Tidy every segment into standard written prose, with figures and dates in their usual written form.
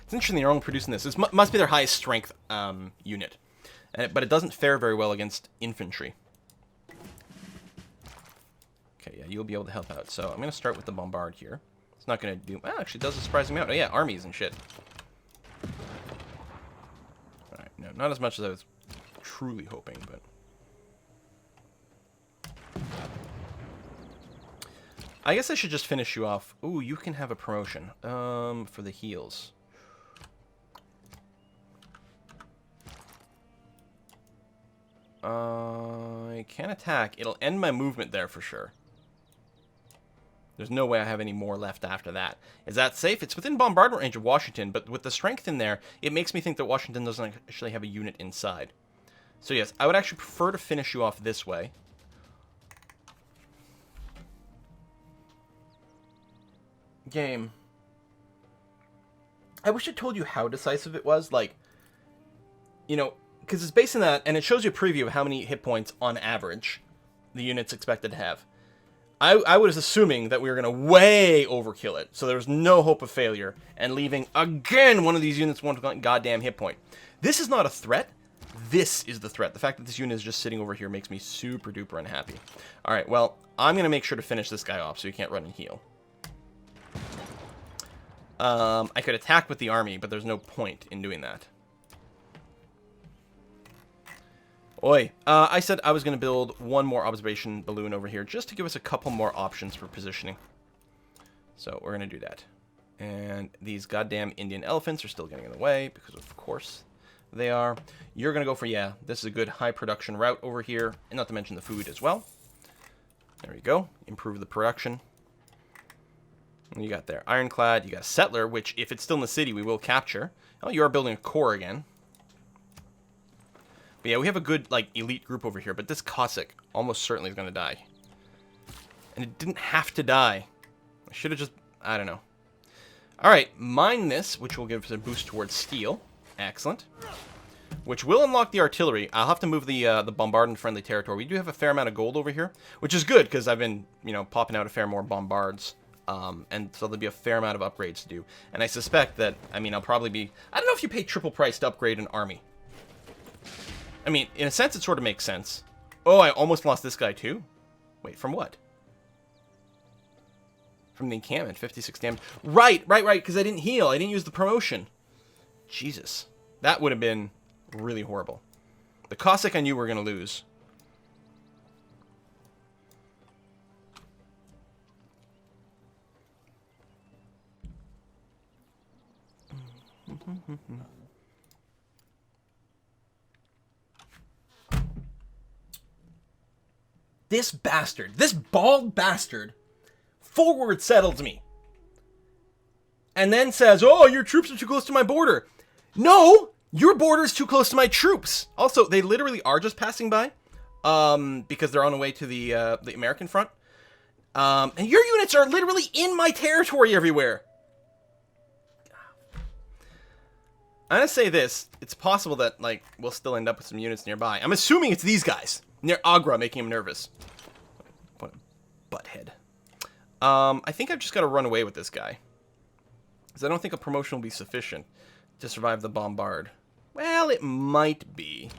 It's interesting they're only producing this. This must be their highest strength unit. But it doesn't fare very well against infantry. Okay, yeah, you'll be able to help out. So I'm going to start with the bombard here. It's not going to do... Well, actually, it does a surprising amount. Oh, yeah, armies and shit. Alright, no, not as much as I was truly hoping, but... I guess I should just finish you off. Ooh, you can have a promotion. For the heals. I can't attack. It'll end my movement there for sure. There's no way I have any more left after that. Is that safe? It's within bombardment range of Washington, but with the strength in there, it makes me think that Washington doesn't actually have a unit inside. So yes, I would actually prefer to finish you off this way. Game. I wish it told you how decisive it was. Like, you know, because it's based on that, and it shows you a preview of how many hit points on average the unit's expected to have. I was assuming that we were going to way overkill it, so there was no hope of failure, and leaving, again, one of these units one goddamn hit point. This is not a threat. This is the threat. The fact that this unit is just sitting over here makes me super duper unhappy. Alright, well, I'm going to make sure to finish this guy off so he can't run and heal. I could attack with the army, but there's no point in doing that. Oi, I said I was going to build one more observation balloon over here just to give us a couple more options for positioning. So we're going to do that. And these goddamn Indian elephants are still getting in the way because of course they are. You're going to go for, yeah, this is a good high production route over here, and not to mention the food as well. There you go. Improve the production. What you got there? Ironclad. You got a settler, which if it's still in the city, we will capture. Oh, you are building a core again. But yeah, we have a good, like, elite group over here, but this Cossack almost certainly is going to die. And it didn't have to die. I should have just, I don't know. Alright, mine this, which will give us a boost towards steel. Excellent. Which will unlock the artillery. I'll have to move the bombardment friendly territory. We do have a fair amount of gold over here, which is good, because I've been, you know, popping out a fair more bombards. And so there'll be a fair amount of upgrades to do. And I suspect that, I mean, I'll probably be... I don't know if you pay triple price to upgrade an army. I mean, in a sense, it sort of makes sense. Oh, I almost lost this guy, too? Wait, from what? From the encampment, 56 damage. Right, because I didn't heal. I didn't use the promotion. Jesus. That would have been really horrible. The Cossack I knew we were going to lose. This bastard, this bald bastard, forward settles me. And then says, oh, your troops are too close to my border. No, your border is too close to my troops. Also, they literally are just passing by, because they're on the way to the American front. And your units are literally in my territory everywhere. I'm going to say this. It's possible that, like, we'll still end up with some units nearby. I'm assuming it's these guys. Near Agra, making him nervous. What a butthead. I think I've just got to run away with this guy. Because I don't think a promotion will be sufficient to survive the bombard. Well, it might be.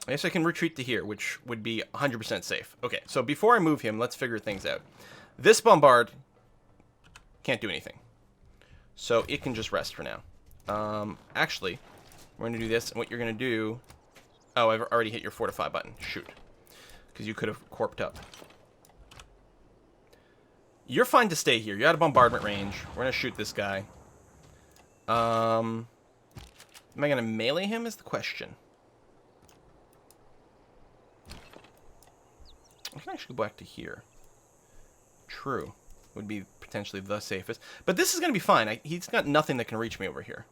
I guess I can retreat to here, which would be 100% safe. Okay, so before I move him, let's figure things out. This bombard can't do anything. So it can just rest for now. Actually, we're going to do this, and what you're going to do... Oh, I've already hit your fortify button. Shoot. Because you could have corped up. You're fine to stay here. You're out of bombardment range. We're going to shoot this guy. Am I going to melee him is the question. I can actually go back to here. True. Would be potentially the safest. But this is going to be fine. He's got nothing that can reach me over here.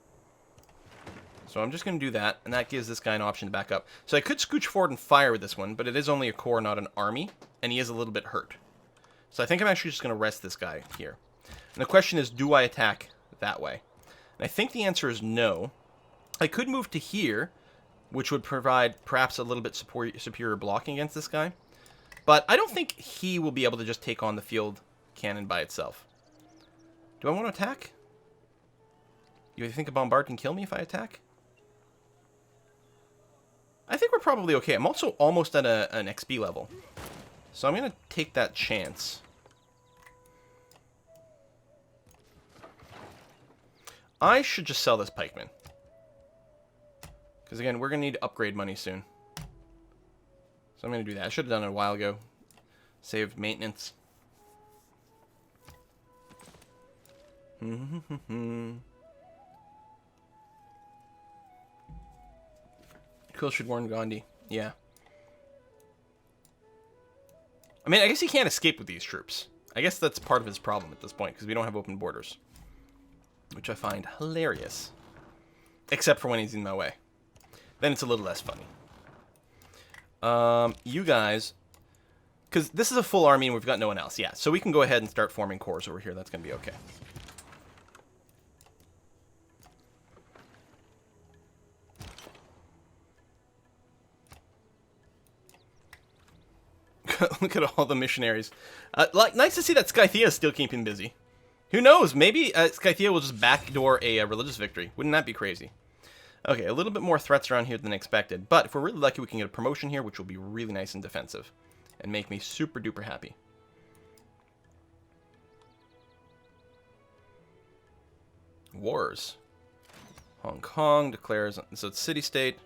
So I'm just going to do that, and that gives this guy an option to back up. So I could scooch forward and fire with this one, but it is only a corps, not an army, and he is a little bit hurt. So I think I'm actually just going to rest this guy here. And the question is, do I attack that way? And I think the answer is no. I could move to here, which would provide perhaps a little bit superior blocking against this guy. But I don't think he will be able to just take on the field cannon by itself. Do I want to attack? You think a bombard can kill me if I attack? I think we're probably okay. I'm also almost at an XP level. So I'm going to take that chance. I should just sell this pikeman. Because again, we're going to need to upgrade money soon. So I'm going to do that. I should have done it a while ago. Saved maintenance. Quill should warn Gandhi. Yeah. I mean, I guess he can't escape with these troops. I guess that's part of his problem at this point, because we don't have open borders. Which I find hilarious. Except for when he's in my way. Then it's a little less funny. You guys... Because this is a full army and we've got no one else. Yeah, so we can go ahead and start forming corps over here. That's going to be okay. Look at all the missionaries. Nice to see that Scythia is still keeping busy. Who knows? Maybe Scythia will just backdoor a religious victory. Wouldn't that be crazy? Okay, a little bit more threats around here than expected. But if we're really lucky, we can get a promotion here, which will be really nice and defensive. And make me super duper happy. Wars. Hong Kong declares... So it's city-state.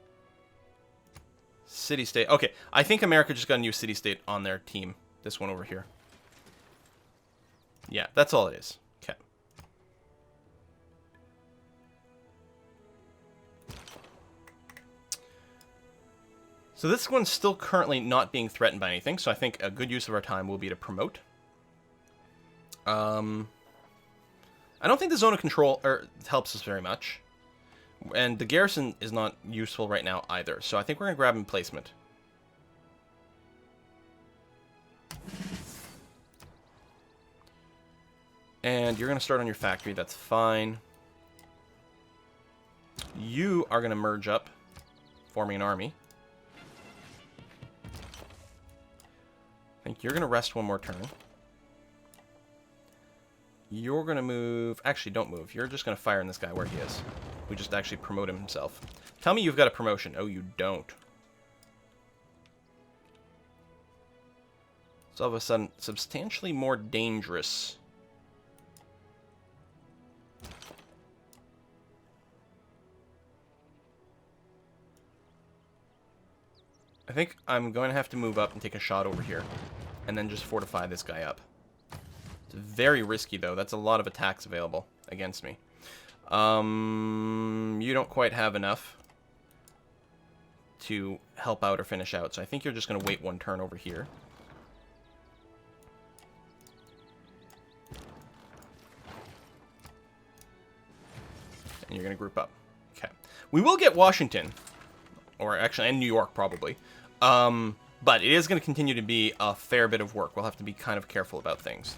City-state. Okay, I think America just got a new city-state on their team. This one over here. Yeah, that's all it is. Okay. So this one's still currently not being threatened by anything, so I think a good use of our time will be to promote. I don't think the zone of control helps us very much. And the garrison is not useful right now either, so I think we're going to grab emplacement. And you're going to start on your factory, that's fine. You are going to merge up, forming an army. I think you're going to rest one more turn. You're going to move... Actually, don't move. You're just going to fire in this guy where he is. We just actually promote him himself. Tell me you've got a promotion. Oh, you don't. So all of a sudden, substantially more dangerous. I think I'm going to have to move up and take a shot over here. And then just fortify this guy up. It's very risky, though. That's a lot of attacks available against me. You don't quite have enough to help out or finish out, so I think you're just going to wait one turn over here. And you're going to group up. Okay. We will get Washington. Or actually, and New York, probably. But it is going to continue to be a fair bit of work. We'll have to be kind of careful about things.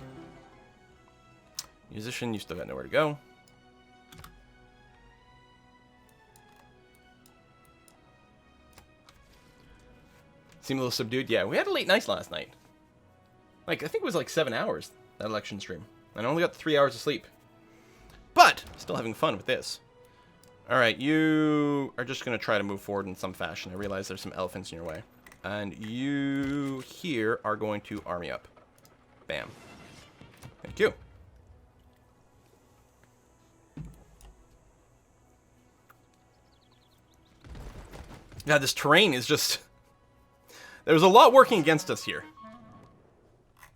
Musician, you still got nowhere to go. Seem a little subdued. Yeah, we had a late night last night. Like, I think it was like 7 hours, that election stream. And I only got 3 hours of sleep. But, still having fun with this. Alright, you are just going to try to move forward in some fashion. I realize there's some elephants in your way. And you here are going to army up. Bam. Thank you. Yeah, this terrain is just... There's a lot working against us here.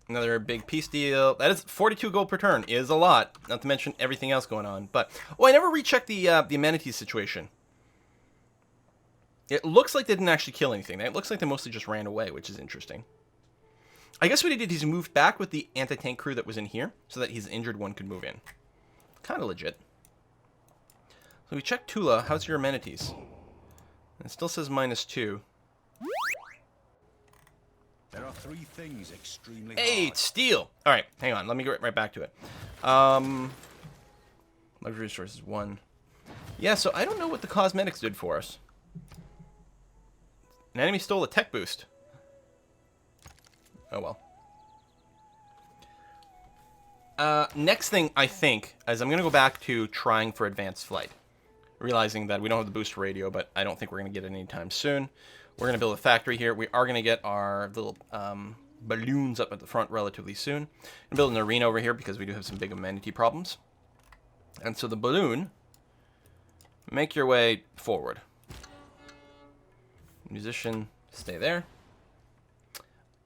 Another big peace deal. That is 42 gold per turn is a lot. Not to mention everything else going on. But, oh, I never rechecked the amenities situation. It looks like they didn't actually kill anything. It looks like they mostly just ran away, which is interesting. I guess what he did is he moved back with the anti-tank crew that was in here, so that his injured one could move in. Kind of legit. So we checked Tula. How's your amenities? It still says -2. There are 3 things extremely Hey, hard. it's steel! Alright, hang on. Let me get right back to it. Luxury resources 1. Yeah, so I don't know what the cosmetics did for us. An enemy stole a tech boost. Oh well. Next thing, I think, is I'm going to go back to trying for advanced flight. Realizing that we don't have the booster radio, but I don't think we're going to get it anytime soon. We're going to build a factory here. We are going to get our little balloons up at the front relatively soon. And build an arena over here because we do have some big amenity problems. And so the balloon, make your way forward. Musician, stay there.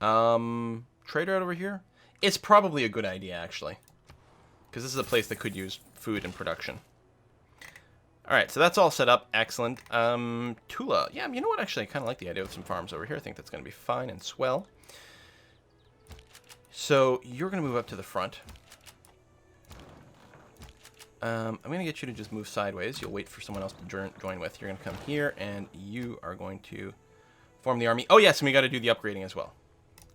Trader out over here. It's probably a good idea, actually. Because this is a place that could use food and production. Alright, so that's all set up. Excellent. Tula. Yeah, you know what? Actually, I kind of like the idea of some farms over here. I think that's going to be fine and swell. So, you're going to move up to the front. I'm going to get you to just move sideways. You'll wait for someone else to join with. You're going to come here, and you are going to form the army. Oh, yes, and we got to do the upgrading as well.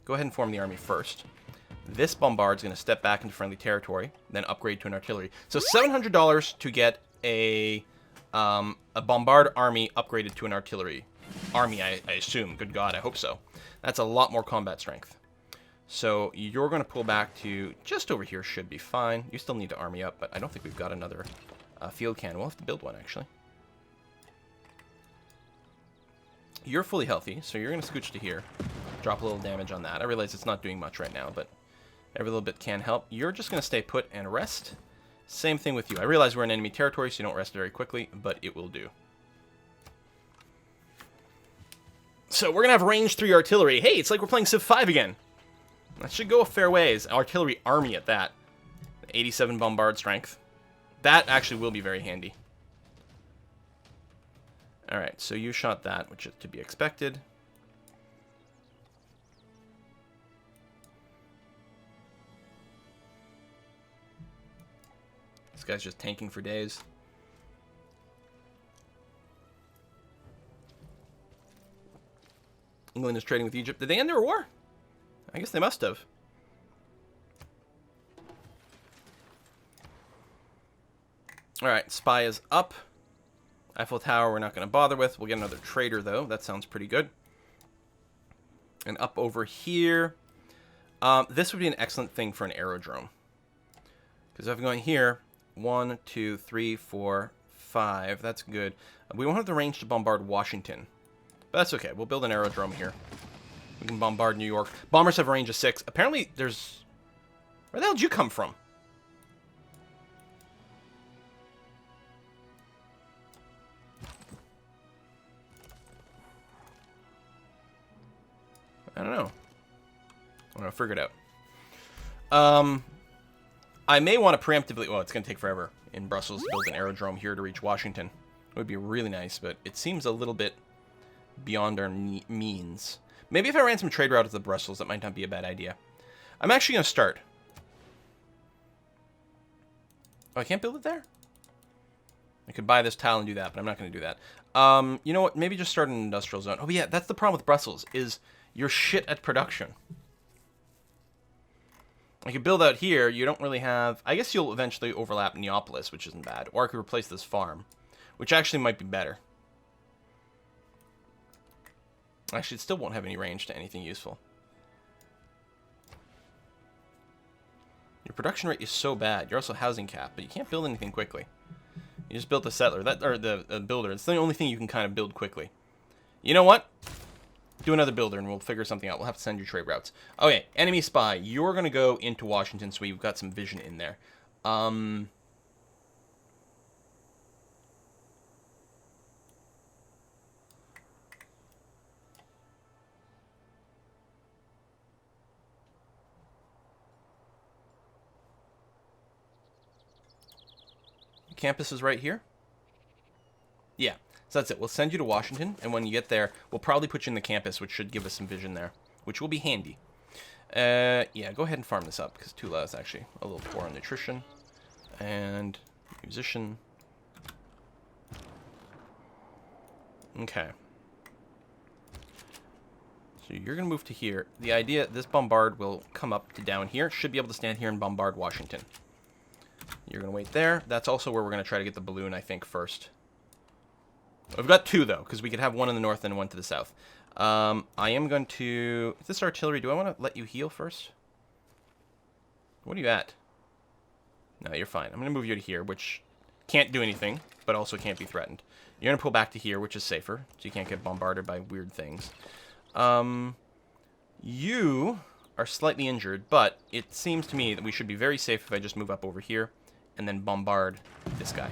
Go ahead and form the army first. This bombard's going to step back into friendly territory, then upgrade to an artillery. So $700 to get a bombard army upgraded to an artillery army, I assume. Good God, I hope so. That's a lot more combat strength. So you're going to pull back to just over here. Should be fine. You still need to army up, but I don't think we've got another field cannon. We'll have to build one, actually. You're fully healthy, so you're going to scooch to here. Drop a little damage on that. I realize it's not doing much right now, but every little bit can help. You're just going to stay put and rest. Same thing with you. I realize we're in enemy territory, so you don't rest very quickly, but it will do. So we're going to have range 3 artillery. Hey, it's like we're playing Civ 5 again. That should go a fair ways. Artillery army at that. 87 bombard strength. That actually will be very handy. Alright, so you shot that, which is to be expected. This guy's just tanking for days. England is trading with Egypt. Did they end their war? I guess they must have. Alright, spy is up. Eiffel Tower we're not going to bother with. We'll get another trader, though. That sounds pretty good. And up over here. This would be an excellent thing for an aerodrome. Because if I'm going here, 1, 2, 3, 4, 5. That's good. We won't have the range to bombard Washington. But that's okay. We'll build an aerodrome here. We can bombard New York. Bombers have a range of 6. Apparently, there's... Where the hell did you come from? I don't know. I'm going to figure it out. I may want to preemptively... Well, it's going to take forever in Brussels to build an aerodrome here to reach Washington. It would be really nice, but it seems a little bit beyond our means. Maybe if I ran some trade routes to Brussels, that might not be a bad idea. I'm actually going to start. Oh, I can't build it there? I could buy this tile and do that, but I'm not going to do that. You know what? Maybe just start an industrial zone. Oh, yeah, that's the problem with Brussels, is you're shit at production. I could build out here. You don't really have... I guess you'll eventually overlap Neapolis, which isn't bad. Or I could replace this farm, which actually might be better. Actually, it still won't have any range to anything useful. Your production rate is so bad. You're also housing cap, but you can't build anything quickly. You just built a settler, or the builder. It's the only thing you can kind of build quickly. You know what? Do another builder, and we'll figure something out. We'll have to send you trade routes. Okay, enemy spy. You're going to go into Washington, so we've got some vision in there. Campus is right here. Yeah, so that's it. We'll send you to Washington, and when you get there, we'll probably put you in the campus, which should give us some vision there, which will be handy. Yeah, go ahead and farm this up, because Tula is actually a little poor on nutrition. And musician. Okay. So you're going to move to here. The idea, this bombard will come up to down here. Should be able to stand here and bombard Washington. You're going to wait there. That's also where we're going to try to get the balloon, I think, first. We've got 2, though, because we could have one in the north and one to the south. I am going to... Is this artillery? Do I want to let you heal first? What are you at? No, you're fine. I'm going to move you to here, which can't do anything, but also can't be threatened. You're going to pull back to here, which is safer, so you can't get bombarded by weird things. You are slightly injured, but it seems to me that we should be very safe if I just move up over here and then bombard this guy.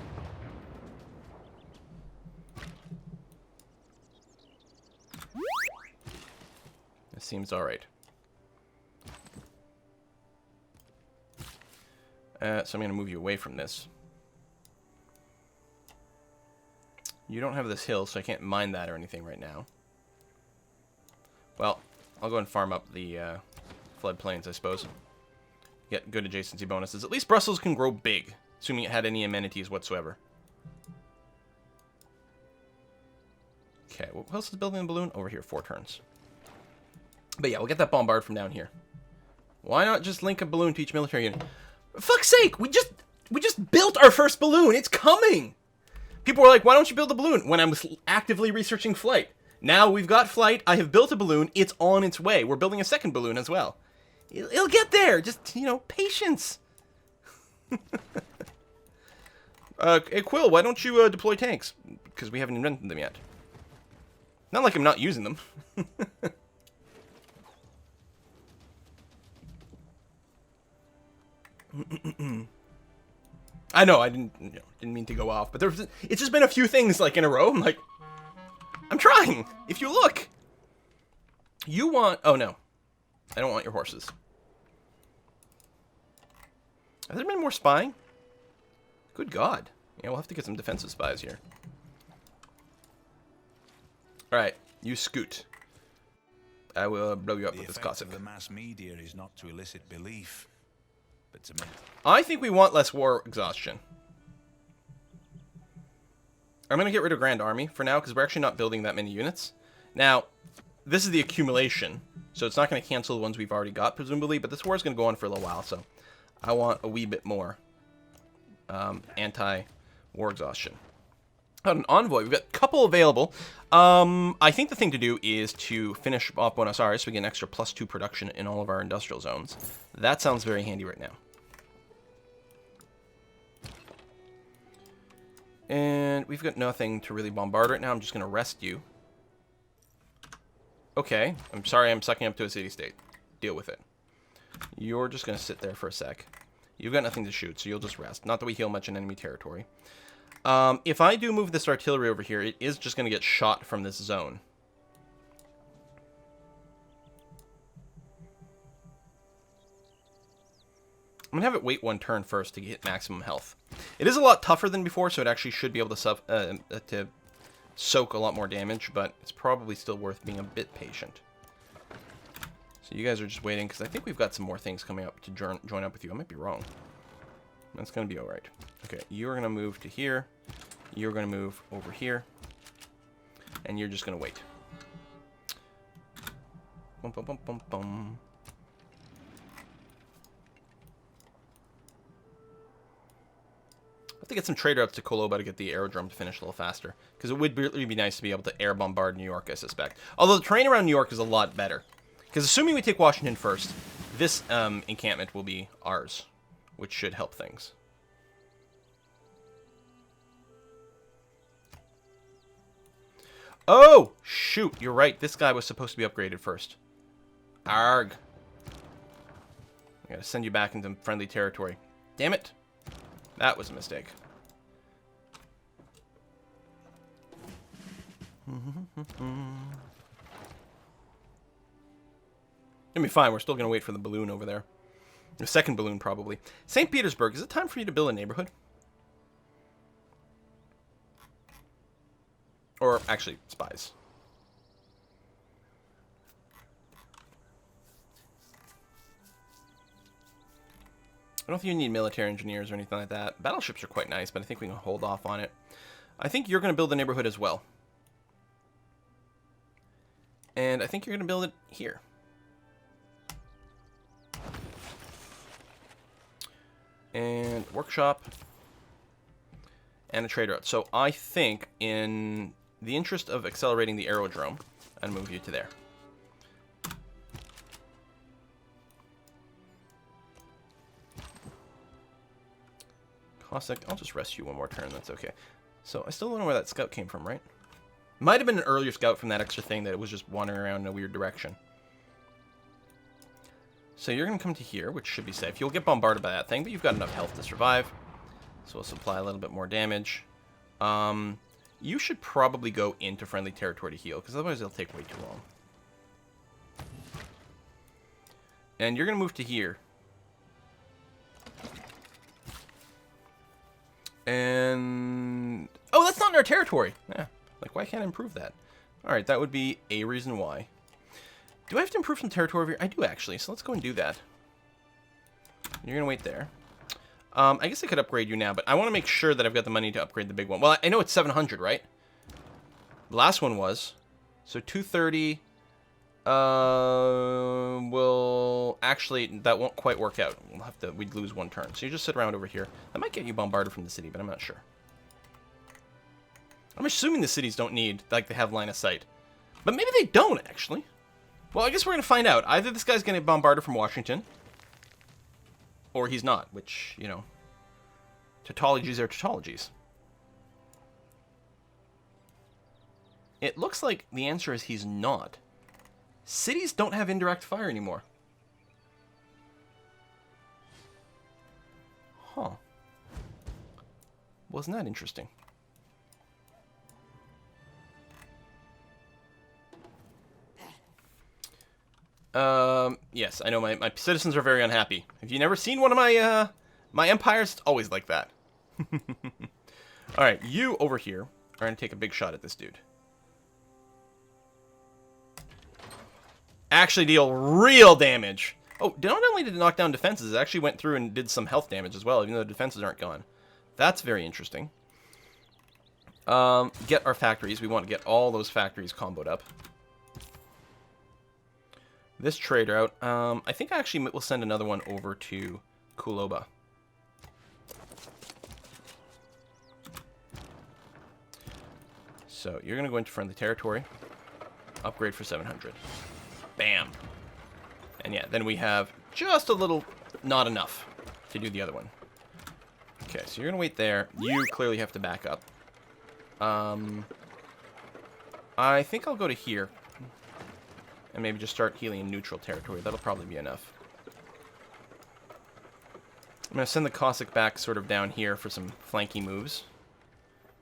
This seems alright. So I'm going to move you away from this. You don't have this hill, so I can't mine that or anything right now. Well, I'll go and farm up the floodplains, I suppose. Get good adjacency bonuses. At least Brussels can grow big, assuming it had any amenities whatsoever. Okay, what else is building the balloon? Over here, 4 turns. But yeah, we'll get that bombard from down here. Why not just link a balloon to each military unit? For fuck's sake, we just built our first balloon. It's coming. People were like, why don't you build a balloon? When I was actively researching flight. Now we've got flight. I have built a balloon. It's on its way. We're building a second balloon as well. It'll get there. Just, you know, patience. Hey, Quill, why don't you deploy tanks? Because we haven't invented them yet. Not like I'm not using them. I know, I didn't mean to go off, but it's just been a few things like in a row. I'm like, I'm trying. If you look, you want. Oh no, I don't want your horses. Has there been more spying? Good God. Yeah, we'll have to get some defensive spies here. All right, you scoot. I will blow you up with this Cossack. The mass media is not to elicit belief, but to make... I think we want less war exhaustion. I'm going to get rid of Grand Army for now, because we're actually not building that many units. Now, this is the accumulation, so it's not going to cancel the ones we've already got, presumably, but this war is going to go on for a little while, so I want a wee bit more anti-war exhaustion. An envoy, we've got a couple available. I think the thing to do is to finish off Buenos Aires so we get an extra +2 production in all of our industrial zones. That sounds very handy right now. And we've got nothing to really bombard right now. I'm just going to rest you. Okay, I'm sorry I'm sucking up to a city-state. Deal with it. You're just going to sit there for a sec. You've got nothing to shoot, so you'll just rest. Not that we heal much in enemy territory. If I do move this artillery over here, it is just going to get shot from this zone. I'm going to have it wait 1 turn first to get maximum health. It is a lot tougher than before, so it actually should be able to soak a lot more damage, but it's probably still worth being a bit patient. So you guys are just waiting, because I think we've got some more things coming up to join up with you. I might be wrong. That's going to be alright. Okay, you're going to move to here. You're going to move over here. And you're just going to wait. Bum, bum, bum, bum, bum. I have to get some trade routes to Koloba to get the aerodrome to finish a little faster. Because it would really be nice to be able to air bombard New York, I suspect. Although the terrain around New York is a lot better. Because assuming we take Washington first, this encampment will be ours. Which should help things. Oh! Shoot, you're right. This guy was supposed to be upgraded first. Arg. I gotta send you back into friendly territory. Damn it. That was a mistake. It'll be fine. We're still gonna wait for the balloon over there. The second balloon, probably. St. Petersburg, is it time for you to build a neighborhood? Or, actually, spies. I don't think you need military engineers or anything like that. Battleships are quite nice, but I think we can hold off on it. I think you're going to build a neighborhood as well. And I think you're going to build it here. And workshop. And a trade route. So I think in the interest of accelerating the aerodrome, I'll move you to there. Cossack, I'll just rest you one more turn. That's okay. So I still don't know where that scout came from, right? Might have been an earlier scout from that extra thing that it was just wandering around in a weird direction. So you're going to come to here, which should be safe. You'll get bombarded by that thing, but you've got enough health to survive. So we'll supply a little bit more damage. You should probably go into friendly territory to heal, because otherwise it'll take way too long. And you're going to move to here. And... oh, that's not in our territory! Yeah, like, why can't I improve that? Alright, that would be a reason why. Do I have to improve some territory over here? I do, actually, so let's go and do that. You're going to wait there. I guess I could upgrade you now, but I want to make sure that I've got the money to upgrade the big one. Well, I know it's 700, right? The last one was. So 230... well, actually, that won't quite work out. We'd lose one turn. So you just sit around over here. That might get you bombarded from the city, but I'm not sure. I'm assuming the cities don't need, like, they have line of sight. But maybe they don't, actually. Well, I guess we're going to find out. Either this guy's going to get bombarded from Washington, or he's not, which, you know, tautologies are tautologies. It looks like the answer is he's not. Cities don't have indirect fire anymore. Huh. Wasn't that interesting? Yes, I know my citizens are very unhappy. Have you never seen one of my, my empires? It's always like that. Alright, you over here are going to take a big shot at this dude. Actually deal real damage. Oh, not only did it knock down defenses, it actually went through and did some health damage as well, even though the defenses aren't gone. That's very interesting. Get our factories. We want to get all those factories comboed up. This trader out. I think I actually will send another one over to Kuloba. So you're going to go into friendly territory. Upgrade for 700. Bam. And yeah, then we have just a little, not enough to do the other one. Okay, so you're going to wait there. You clearly have to back up. I think I'll go to here. And maybe just start healing in neutral territory. That'll probably be enough. I'm going to send the Cossack back sort of down here for some flanky moves.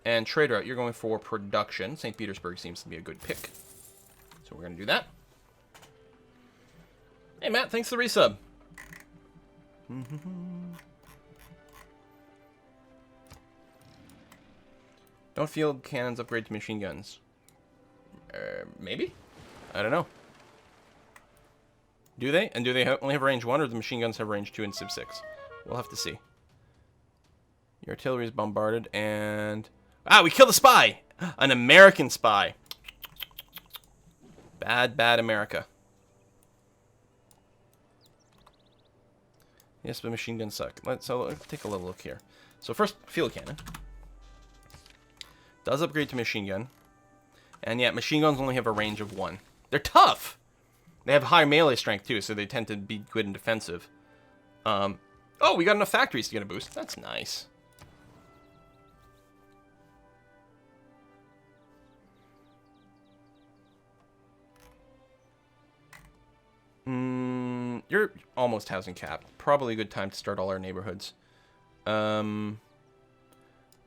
And trader out, you're going for production. St. Petersburg seems to be a good pick. So we're going to do that. Hey, Matt, thanks for the resub. Don't field cannons upgrade to machine guns. Maybe? I don't know. Do they? And do they only have range 1, or the machine guns have range 2 and Civ 6? We'll have to see. Your artillery is bombarded, and... ah, we killed a spy! An American spy. Bad, bad America. Yes, but machine guns suck. Let's take a little look here. So first, field cannon. Does upgrade to machine gun. And yeah, machine guns only have a range of 1. They're tough! They have high melee strength too, so they tend to be good and defensive. Oh, we got enough factories to get a boost. That's nice. You're almost housing capped. Probably a good time to start all our neighborhoods. I'm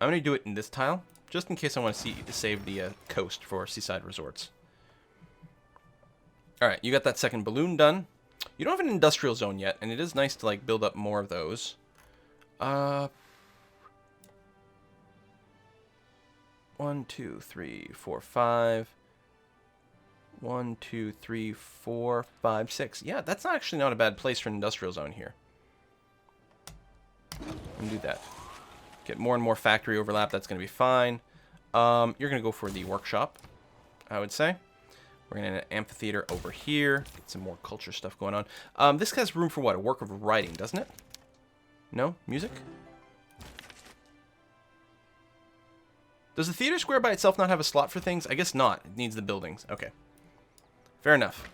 going to do it in this tile, just in case I want to save the coast for seaside resorts. Alright, you got that second balloon done. You don't have an industrial zone yet, and it is nice to like build up more of those. 1, 2, 3, 4, 5. 1, 2, 3, 4, 5, 6. Yeah, that's actually not a bad place for an industrial zone here. And do that. Get more and more factory overlap. That's going to be fine. You're going to go for the workshop, I would say. We're going to an amphitheater over here. Get some more culture stuff going on. This has room for what? A work of writing, doesn't it? No? Music? Does the theater square by itself not have a slot for things? I guess not. It needs the buildings. Okay. Fair enough.